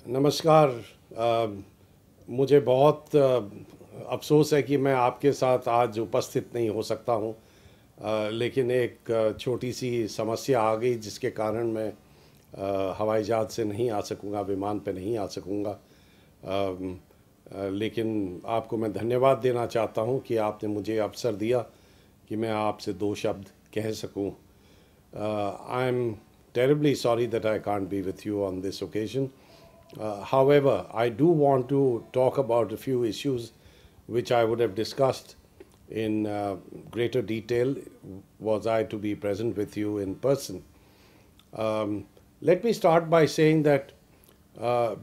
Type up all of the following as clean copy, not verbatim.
नमस्कार। मुझे बहुत अफसोस है कि मैं आपके साथ आज उपस्थित नहीं हो सकता हूँ, लेकिन एक छोटी सी समस्या आ गई जिसके कारण मैं हवाई जहाज़ से नहीं आ सकूँगा, विमान पे नहीं आ सकूँगा। लेकिन आपको मैं धन्यवाद देना चाहता हूँ कि आपने मुझे अवसर दिया कि मैं आपसे दो शब्द कह सकूँ। I am terribly sorry that I can't be with you on this occasion. However, I do want to talk about a few issues which I would have discussed in greater detail was I to be present with you in person. Let me start by saying that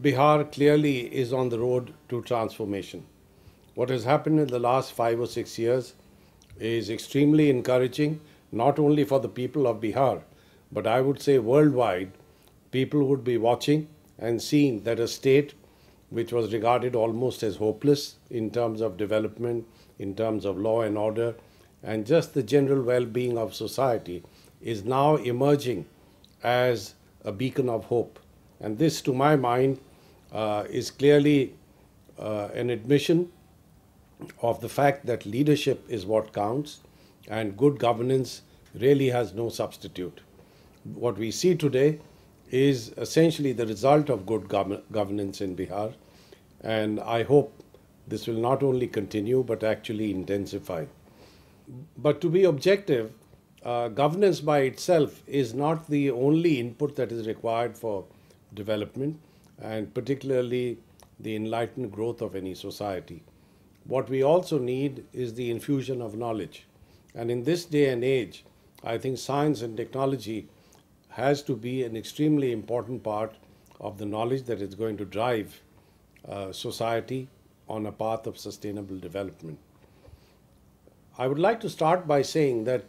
Bihar clearly is on the road to transformation. What has happened in the last 5 or 6 years is extremely encouraging, not only for the people of Bihar, but I would say worldwide. People would be watching and seeing that a state which was regarded almost as hopeless in terms of development, in terms of law and order, and just the general well-being of society is now emerging as a beacon of hope. And this, to my mind, is clearly an admission of the fact that leadership is what counts and good governance really has no substitute. What we see today is essentially the result of good governance in Bihar, and I hope this will not only continue but actually intensify. But to be objective, governance by itself is not the only input that is required for development and particularly the enlightened growth of any society. What we also need is the infusion of knowledge. And in this day and age, I think science and technology has to be an extremely important part of the knowledge that is going to drive society on a path of sustainable development. I would like to start by saying that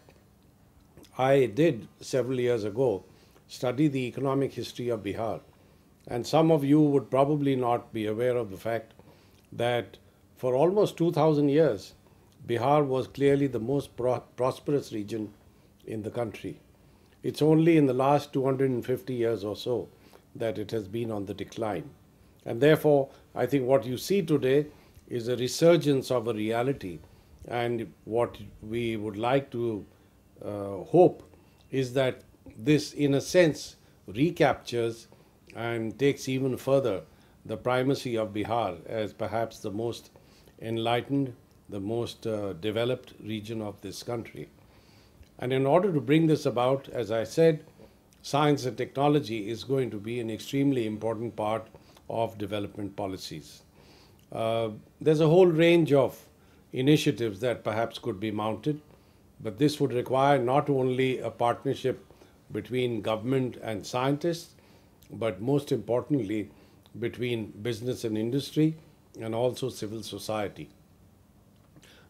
I did several years ago study the economic history of Bihar, and some of you would probably not be aware of the fact that for almost 2000 years, Bihar was clearly the most prosperous region in the country. It's only in the last 250 years or so that it has been on the decline. And therefore, I think what you see today is a resurgence of a reality. And what we would like to hope is that this, in a sense, recaptures and takes even further the primacy of Bihar as perhaps the most enlightened, the most developed region of this country. And in order to bring this about, as I said, science and technology is going to be an extremely important part of development policies. There's a whole range of initiatives that perhaps could be mounted, but this would require not only a partnership between government and scientists, but most importantly, between business and industry and also civil society.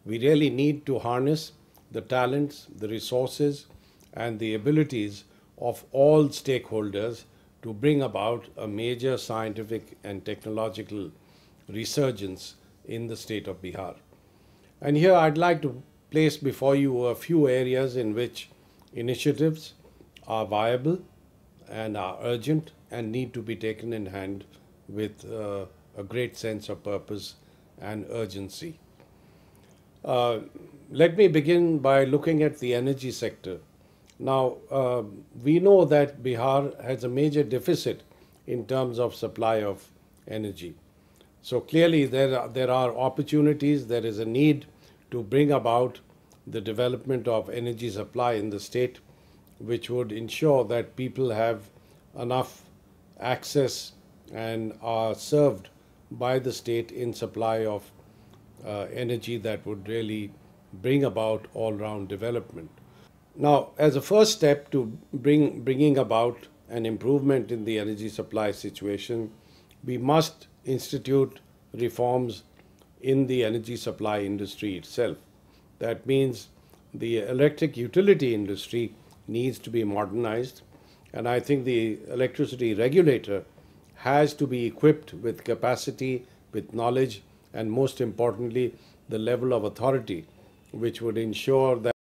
We really need to harness the talents, the resources, and the abilities of all stakeholders to bring about a major scientific and technological resurgence in the state of Bihar. And here I'd like to place before you a few areas in which initiatives are viable and are urgent and need to be taken in hand with a great sense of purpose and urgency. Let me begin by looking at the energy sector. Now, we know that Bihar has a major deficit in terms of supply of energy. So clearly there are opportunities, there is a need to bring about the development of energy supply in the state, which would ensure that people have enough access and are served by the state in supply of energy that would really bring about all-round development. Now, as a first step to bringing about an improvement in the energy supply situation, we must institute reforms in the energy supply industry itself. That means the electric utility industry needs to be modernized, and I think the electricity regulator has to be equipped with capacity, with knowledge, and most importantly, the level of authority which would ensure that